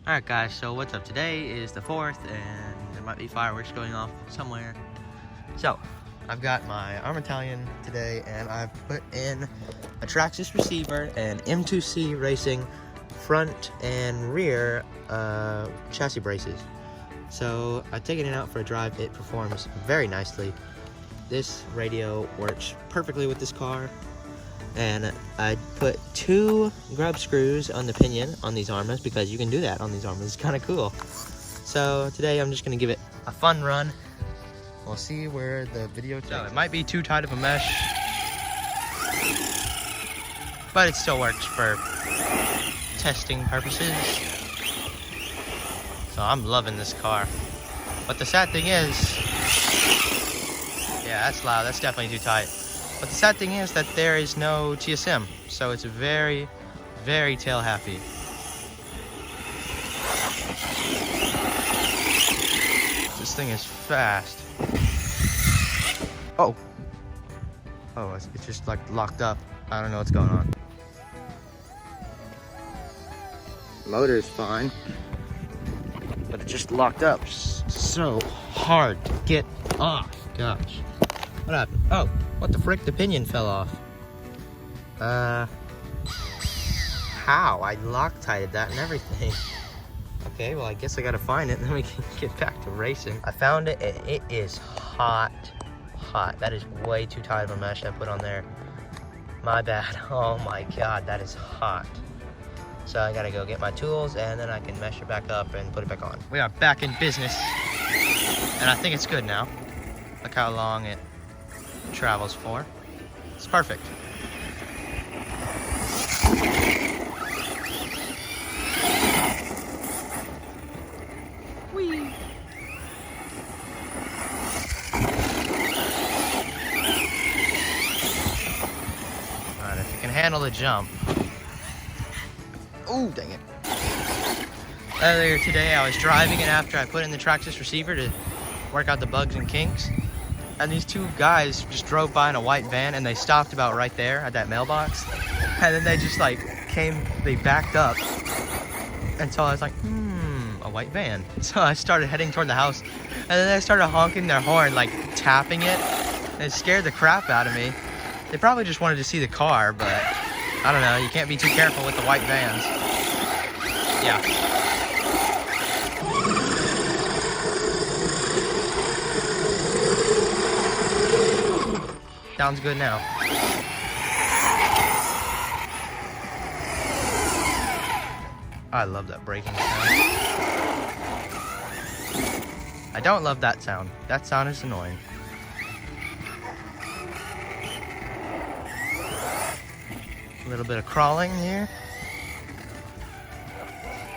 Alright guys, so what's up? Today is the 4th and there might be fireworks going off somewhere. So, I've got my Arrma Talion today and I've put in a Traxxas receiver and M2C racing front and rear chassis braces. So, I've taken it out for a drive. It performs very nicely. This radio works perfectly with this car. And I put 2 grub screws on the pinion on these Arrmas because you can do that on these Arrmas. It's kind of cool. So today I'm just going to give it a fun run. We'll see where the video takes. So it might be too tight of a mesh, but it still works for testing purposes. So I'm loving this car. But the sad thing is, yeah, that's loud. That's definitely too tight. But the sad thing is that there is no TSM, so it's very, very tail happy. This thing is fast. Oh, it's just like locked up. I don't know what's going on. Motor is fine, but it just locked up. So hard to get off. Gosh, what happened? Oh. What the frick? The pinion fell off. How? I Loctited that and everything. Okay, well, I guess I gotta find it and then we can get back to racing. I found it and it is hot. Hot. That is way too tight of a mesh I put on there. My bad. Oh my god, that is hot. So I gotta go get my tools and then I can mesh it back up and put it back on. We are back in business. And I think it's good now. Look how long it travels for. It's perfect. Whee! Alright, if you can handle the jump. Oh, dang it. Earlier today I was driving it after I put in the Traxxas receiver to work out the bugs and kinks. And these 2 guys just drove by in a white van and they stopped about right there at that mailbox. And then they just like they backed up. And so I was like, a white van. So I started heading toward the house and then they started honking their horn, like tapping it. And it scared the crap out of me. They probably just wanted to see the car, but I don't know. You can't be too careful with the white vans. Yeah. Sounds good now. I love that braking sound. I don't love that sound. That sound is annoying. A little bit of crawling here.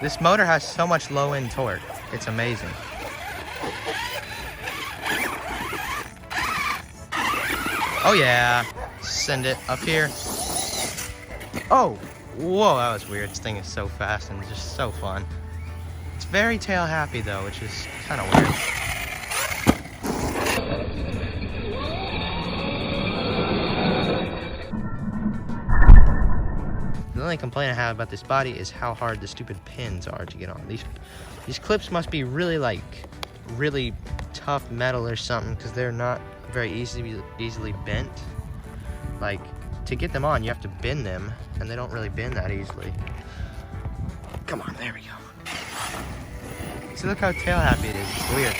This motor has so much low-end torque. It's amazing. Oh yeah, send it up here. Oh, whoa, that was weird. This thing is so fast and just so fun. It's very tail happy though, which is kind of weird. The only complaint I have about this body is how hard the stupid pins are to get on. These clips must be really tough metal or something because they're not very easily bent. Like, to get them on you have to bend them and they don't really bend that easily. Come on, there we go. See, look how tail happy it is. It's weird.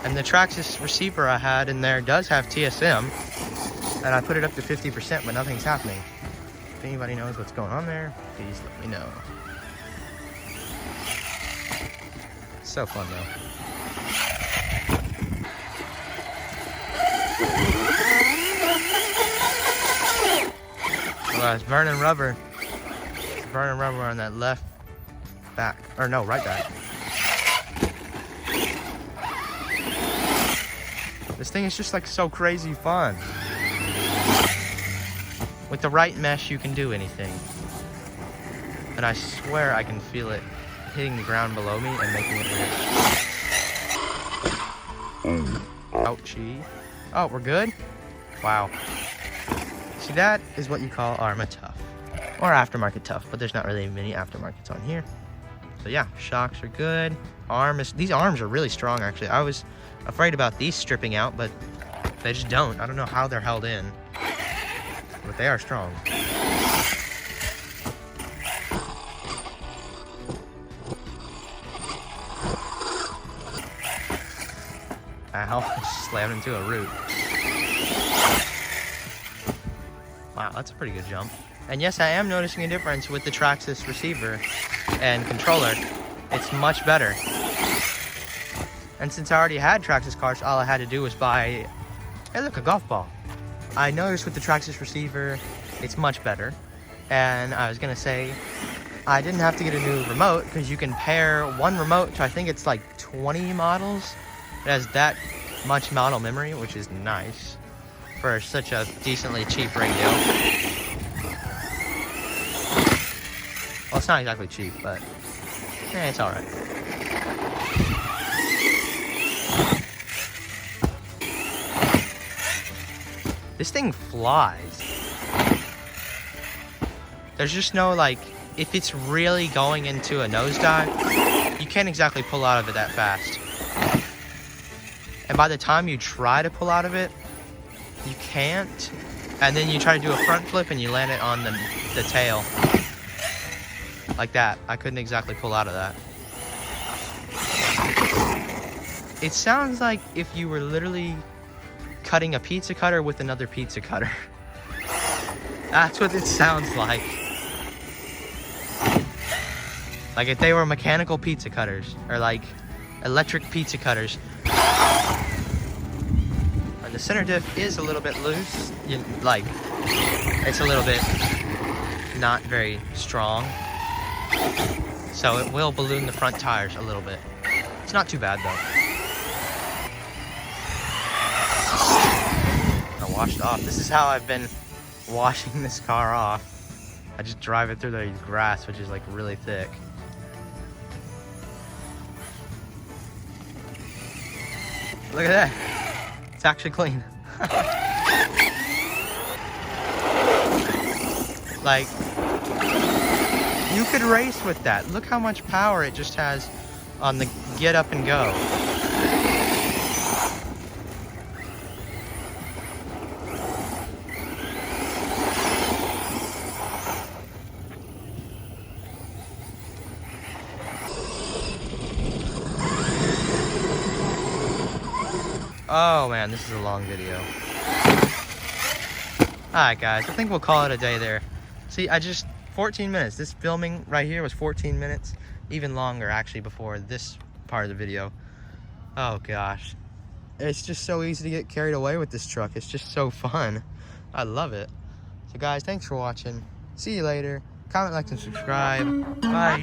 And the Traxxas receiver I had in there does have TSM and I put it up to 50% but nothing's happening. If anybody knows what's going on there, please let me know. So fun though. Well, it's burning rubber. It's burning rubber on that left back. Or no, right back. This thing is just like so crazy fun. With the right mesh, you can do anything. And I swear I can feel it hitting the ground below me and making it weird. Ouchie. Oh, we're good? Wow. See, that is what you call Arrma tough. Or aftermarket tough, but there's not really many aftermarkets on here. But yeah, shocks are good. These arms are really strong, actually. I was afraid about these stripping out, but they just don't. I don't know how they're held in, but they are strong. Ow, just slammed into a root. Wow, that's a pretty good jump. And yes, I am noticing a difference with the Traxxas receiver and controller. It's much better. And since I already had Traxxas carts, all I had to do was buy, hey look, a golf ball. I noticed with the Traxxas receiver, it's much better. And I was gonna say, I didn't have to get a new remote because you can pair one remote to, I think it's like 20 models. It has that much model memory, which is nice for such a decently cheap radio. Well, it's not exactly cheap, but it's all right. This thing flies. There's just no, like, if it's really going into a nosedive, you can't exactly pull out of it that fast. And by the time you try to pull out of it, you can't. And then you try to do a front flip and you land it on the tail. Like that. I couldn't exactly pull out of that. It sounds like if you were literally cutting a pizza cutter with another pizza cutter. That's what it sounds like. Like if they were mechanical pizza cutters, or like electric pizza cutters. And the center diff is a little bit loose. It's a little bit not very strong. So it will balloon the front tires a little bit. It's not too bad though. I washed it off. This is how I've been washing this car off. I just drive it through the grass, which is like really thick. Look at that. It's actually clean. Like, you could race with that. Look how much power it just has on the get up and go. Oh man, this is a long video. Alright guys, I think we'll call it a day there. See, 14 minutes. This filming right here was 14 minutes. Even longer actually before this part of the video. Oh gosh. It's just so easy to get carried away with this truck. It's just so fun. I love it. So guys, thanks for watching. See you later. Comment, like, and subscribe. Bye.